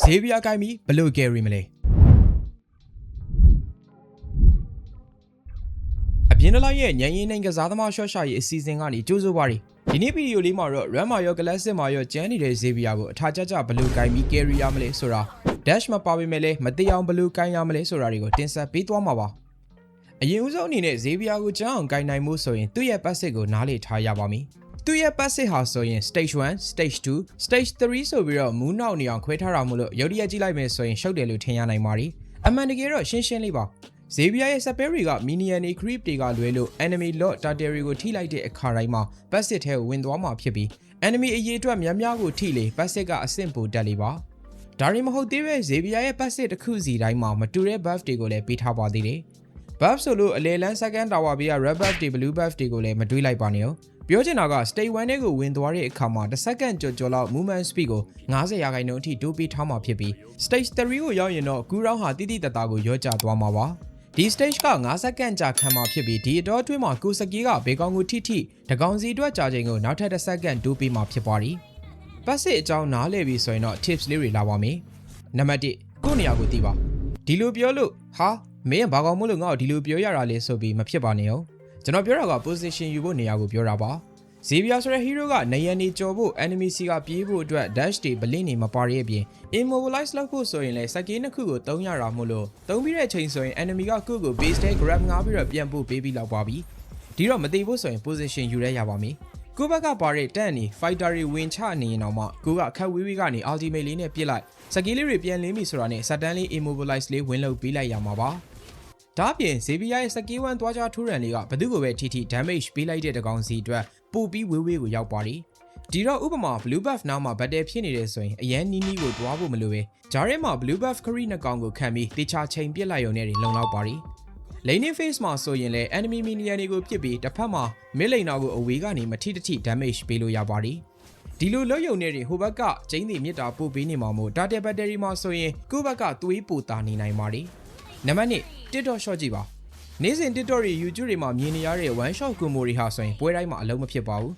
Xavier ကိုင်းပြီးဘလို့ carry မလဲအပြင်းတလိုက်ရဲ့ညံရင်နိုင်ကစားသမားရှော့ရှာရဲ့အစီအစဉ်ကနေကြိုးစိုးပါရီဒီနေ့ဗီဒီယိုလေးမှာတော့ run မှာရော classic မှာရောကျန်းနေတဲ့ Xavier ကိုအထာကြကြဘလို့ကိုင်းပြီး carry ရမလဲဆိုတာ dash မပါပေမဲ့လည်းမသိအောင်ဘလို့ကိုင်းရမလဲဆိုတာတွေကိုတင်ဆက်ပေးသွားမှာပါအရင်ဦးဆုံးအနေနဲ့ Xavier ကိုကျန်းအောင်ကိုင်းနိုင်မှုဆိုရင်သူ့ရဲ့ passive ကိုနားလေထားရပါမယ်သူ့ရဲ့ passive ဟာဆိုရင် stage 1 stage 2 stage 3ဆိုပြီးတော့မူးနောက်နေအောင်ခွဲထားတာမို့လို့ရုပ်ရည်ကြည့်လိုက်မယ်ဆိုရင်ရှုပ်တယ်လို့ထင်ရနိုင်ပါတယ်အမှန်တကယ်တော့ရှင်းရှင်းလေးပါXavier ရဲ့ spell တွေက minion တွေ creep တွေကလွဲလို့ enemy lot tartary ကိုထိလိုက်တဲ့အခါတိုင်းမှာ passive ထဲကိုဝင်သွားမှာဖြစ်ပြီး enemy အရေးအတွက်များများကိုထိလေ passive ကအဆင့်ပိုတက်လေပါဒါရင်မဟုတ်သေးပဲ Xavier ရဲ့ passive တစ်ခုစီတိုင်းမှာမတူတဲ့ buff တွေကိုလည်းပေးထားပါသေးတယ် buff ဆိုလို့အလေလန်း second tower ဘေးက red buff တွေ blue buff တွေကိုလည်းမတွေးလိုက်ပါနဲ့ပြောချင်တာက stage 1 ထဲကိုဝင်သွားတဲ့အခါမှာတစ်စက္ကန့်ကျော်လောက် movement speed ကို90%အထိတိုးပေးထားမှာဖြစ်ပြီး stage 3 ကိုရောက်ရင်တော့ကူးရောင်းဟာတိတိတသားကိုရော့ကျသွားမှာပါဒီ stage က9စက္ကန့်ကြာခံမှာဖြစ်ပြီးဒီအတော်အတွင်းမှာကိုစကီးကဘေကောင်ကိုထိတကောင်စီအတွက်ကြာချိန်ကိုနောက်ထပ်တစ်စက္ကန့်တိုးပေးမှာဖြစ်ပါရီပတ်စစ်အကြောင်းနားလည်ပြီးဆိုရင်တော့ tips လေးတွေလာပါမယ်နံပါတ်1ကိုနေရာကိုသိပါဒီလိုပြောလို့ဟာမင်းဘာကောင်မို့လို့ငါ့ကိုဒီလိုပြောရတာလဲဆိုပြီးမဖြစ်ပါနဲ့ဟုတ်ကျွန်တော်ပြောတာက position ယူဖို့နေရာကိုပြောတာပါXavier ဆိုတဲ့ hero ကနေရန်နေကြော်ဖို့ enemy စီကပြေးဖို့အတွက် dash တွေ blink တွေမပါရဲ့အပြင် immobilize လုပ်ဖို့ဆိုရင်လည်းစကေးနှစ်ခုကိုသုံးရတာမို့လို့သုံးပြီးတဲ့ချိန်ဆိုရင် enemy ကကိုယ့်ကို base ထဲ grab ငါပြီးတော့ပြန်ပို့ပေးပြီးလောက်ပါပြီဒီတော့မသိဖို့ဆိုရင် position ယူရရပါမယ်ကိုဘက်ကပါတဲ့တန့်နေ fighter တွေဝင်ချနေရင်တော့မှကိုကခတ်ဝေးဝေးကနေ ultimate လေးနဲ့ပြစ်လိုက်စကေးလေးတွေပြန်လင်းပြီဆိုတာနဲ့ sudden လေး immobilize လေးဝင်လုပ်ပေးလိုက်ရမှာပါဒါပြင် Xavier ရဲ့ skill 1သွားကြထိုးရန်လေးကဘသူ့ကိုပဲထိ damage ပေးလိုက်တဲ့တကောင်စီအတွက်ပို့ပြီးဝေးဝေးကိုရောက်ပါတယ်ဒီတော့ဥပမာ blue buff နားမှာ battle ဖြစ်နေတယ်ဆိုရင်အရန်နီးနီးကိုတွားဖို့မလိုပဲဂျားထဲမှာ blue buff ခရီးနှစ်ကောင်ကိုခံပြီးတေချာချိန်ပစ်လိုက်ရုံနဲ့လုံလောက်ပါတယ် laning phase မှာဆိုရင်လည်း enemy minion တွေကိုပစ်ပြီးတစ်ဖက်မှာ mid laner ကိုအဝေးကနေမထိ damage ပေးလို့ရပါတယ်ဒီလိုလွတ်ယုံနေတဲ့ဟိုဘက်ကကျင်းစီမြစ်တာပို့ပေးနေမှာမို့ data battery မှာဆိုရင်ကိုယ့်ဘက်ကသွေးပိုတာနေနိုင်ပါတယ်နံပါတ်2 TikTok short ကြည့်ပါနေ့စဉ် TikTok တွေ YouTube တွေမှာမြင်နေရတဲ့ one shot combo တွေဟာဆိုရင်ပွဲတိုင်းမှာအလုံးမဖြစ်ပါဘူး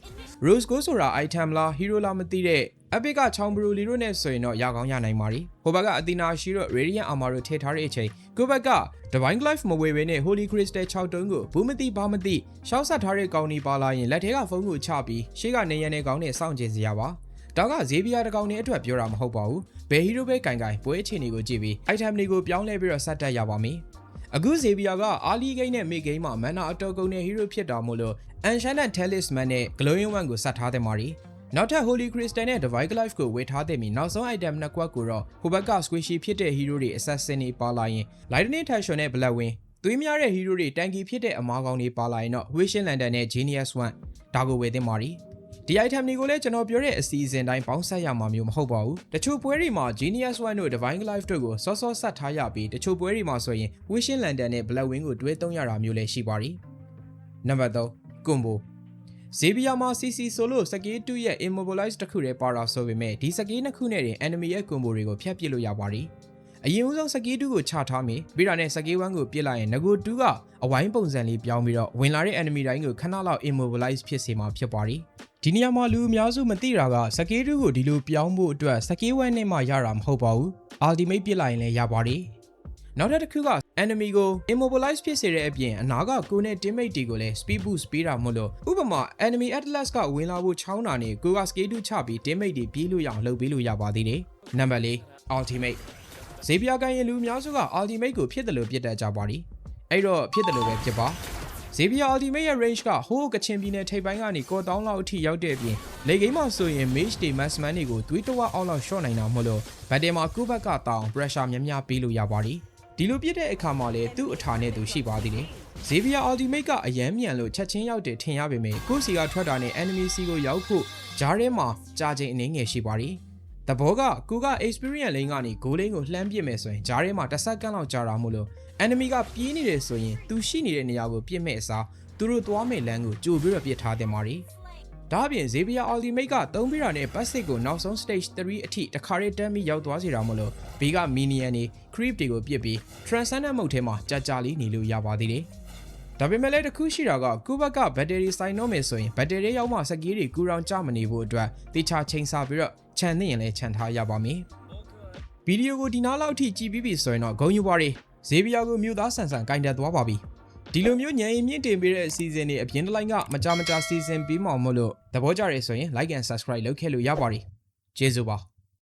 Rose Gold ဆိုတာ item လား hero လားမသိတဲ့ epic ကချောင်းဘရူလီတို့နဲ့ဆိုရင်တော့ရကောင်းရနိုင်ပါရီဟိုဘက်ကအသီနာရှိတော့ radiant armor တို့ထည့်ထားတဲ့အချိန်ကိုဘက်က divine glaive မဝေဘဲနဲ့ holy crystal 6 တုံးကိုဘူးမသိဘာမသိရှောက်ဆက်ထားတဲ့ကောင်ဒီပါလာရင်လက်ထဲကဖုန်းကိုချပြီးရှေ့ကနေရန်တဲ့ကောင်နဲ့စောင့်ကြည့်စရာပါဒါက Xavier တကောင်နဲ့အတွက်ပြောတာမဟုတ်ပါဘူးဘယ် hero ပဲကင်ပွဲအခြေအနေကိုကြည့်ပြီး item တွေကိုပြောင်းလဲပြီးတော့စတက်ရပါမယ်အခု Xavier က early game နဲ့ mid game မှာ mana အတော်ကုန်တဲ့ hero ဖြစ်တာမို့လို့ Enchanted Talisman နဲ့ Glowing One ကိုစထားတဲ့မာရီနောက်ထပ် Holy Crystal နဲ့ Divine Glaive ကိုဝေထားတဲ့ပြီးနောက်ဆုံး item နှစ်ကွက်ကိုတော့ဟိုဘက်က squishy ဖြစ်တဲ့ hero တွေ assassin တွေပါလာရင် Lightning Tension နဲ့ Blood Wind သွေးများတဲ့ hero တွေ tanky ဖြစ်တဲ့အမားကောင်တွေပါလာရင်တော့ Wishing Lantern နဲ့ Genius One ဒါကိုဝေသင့်မာရီဒီ item တွေကိုလည်းကျွန်တော်ပြောတဲ့အစီအစဉ်တိုင်းပေါင်းဆက်ရမှာမျိုးမဟုတ်ပါဘူးတချို့ပွဲတွေမှာ Genius One တို့ Divine Glaive တို့ကိုစောစောဆက်ထားရပြီးတချို့ပွဲတွေမှာဆိုရင် Wishing Lantern နဲ့ Blood Wind ကိုတွဲသုံးရတာမျိုးလည်းရှိပါရီနံပါတ်3 Combo Xavier မှာ CC ဆိုလို့ skill 2ရဲ့ immobilize တစ်ခုတည်းပါတာဆိုပေမဲ့ဒီ skill နှစ်ခုနဲ့တင် enemy ရဲ့ combo တွေကိုဖျက်ပစ်လို့ရပါရီအရင်ဦးဆုံး skill 2ကိုချထားမယ်ပြီးတော့နဲ့ skill 1ကိုပစ်လိုက်ရင်ငကို2ကအဝိုင်းပုံစံလေးပြောင်းပြီးတော့ဝင်လာတဲ့ enemy တိုင်းကိုခဏလောက် immobilize ဖြစ်စေမှာဖြစ်ပါရီဒီနေရာမှာလူအများစုမသိတာက skill 2ကိုဒီလိုပြောင်းဖို့အတွက် skill 1နဲ့မှရတာမဟုတ်ပါဘူး ultimate ပစ်လိုက်ရင်လည်းရပါတယ်နောက်တစ်ခုက enemy ကို immobilize ဖြစ်စေတဲ့အပြင်အနာကကိုနဲ့ teammate တွေကိုလည်း speed boost ပေးတာမို့လို့ဥပမာ enemy atlas ကဝင်လာဖို့ချောင်းတာနဲ့ကိုက skill 2ချပြီး teammate တွေပြေးလို့ရအောင်လုပ်ပေးလို့ရပါသေးတယ်နံပါတ်4 ultimate Xavier ကန်ရင်လူအများစုက ultimate ကိုဖြစ်တယ်လို့ပြစ်တတ်ကြပါလိအဲ့တော့ဖြစ်တယ်လို့ပဲဖြစ်ပါ Xavier ultimate ရဲ့ range ကဟိုးကချင်ပြည်နယ်ထိပ်ပိုင်းကနေကော်တောင်းလောက်အထိရောက်တဲ့အပြင်လေဂိမ်းမှာဆိုရင် mage တွေ maxman တွေကိုသွေးတဝက်အောက်လောက် short နိုင်တာမို့လို့ battle မှာကိုဘက်ကတောင်း pressure များများပေးလို့ရပါလိဒီလိုပြစ်တဲ့အခါမှာလည်းသူ့အထာနဲ့သူရှိပါသေးတယ် Xavier ultimate ကအရန်မြန်လို့ချက်ချင်းရောက်တယ်ထင်ရပေမဲ့ကိုစီကထွက်တာနဲ့ enemy စီကိုရောက်ဖို့ဂျားထဲမှာကြာချိန်အနည်းငယ်ရှိပါလိတဘောကကိုက experience lane ကနေ goal lane ကိုလှမ်းပစ်မယ်ဆိုရင်ဂျားထဲမှာတစ်စက္ကန့်လောက်ကြာတာမို့လို့ enemy ကပြေးနေတယ်ဆိုရင်သူရှိနေတဲ့နေရာကိုပစ်မဲ့အစားသူတို့သွားမဲ့လမ်းကိုကြိုပြီးတော့ပစ်ထားတယ်မာရီဒါအပြင် Xavier ultimate ကသုံးပြီးတာနဲ့ passive ကိုနောက်ဆုံး stage 3အထိတခါတည်းတန်းပြီးရောက်သွားစေတာမို့လို့ဘေးက minion တွေ creep တွေကိုပစ်ပြီး transcendent mode ထဲမှာကြာလေးနေလို့ရပါသေးတယ်ဒါပေမဲ့လည်းတစ်ခုရှိတာကကိုဘက်က battery စိုင်းတော့မယ်ဆိုရင် battery ရောက်မှစကီးတွေကူရောင်ကြမနေဖို့အတွက်တေချာချိန်ဆပြီးတော့ခြံသိရင်လည်းခြံထားရပါမယ် ဗီဒီယိုကိုဒီနားလောက်ထိကြည့်ပြီးပြီဆိုရင်တော့ဂုဏ်ယူပါရစေဇေဗီယာကိုမြို့သားဆန်ဆန်ကင်တက်သွားပါပြီဒီလိုမျိုးညံရင်မြင့်တင်ပေးတဲ့အစီအစဉ်တွေအပြင်တစ်လိုက်ကမကြမကြစီစဉ်ပြီးမှမို့လို့သဘောကျရဲဆိုရင် like and subscribe လုပ်ခဲ့လို့ရပါတယ်ကျေးဇူးပါ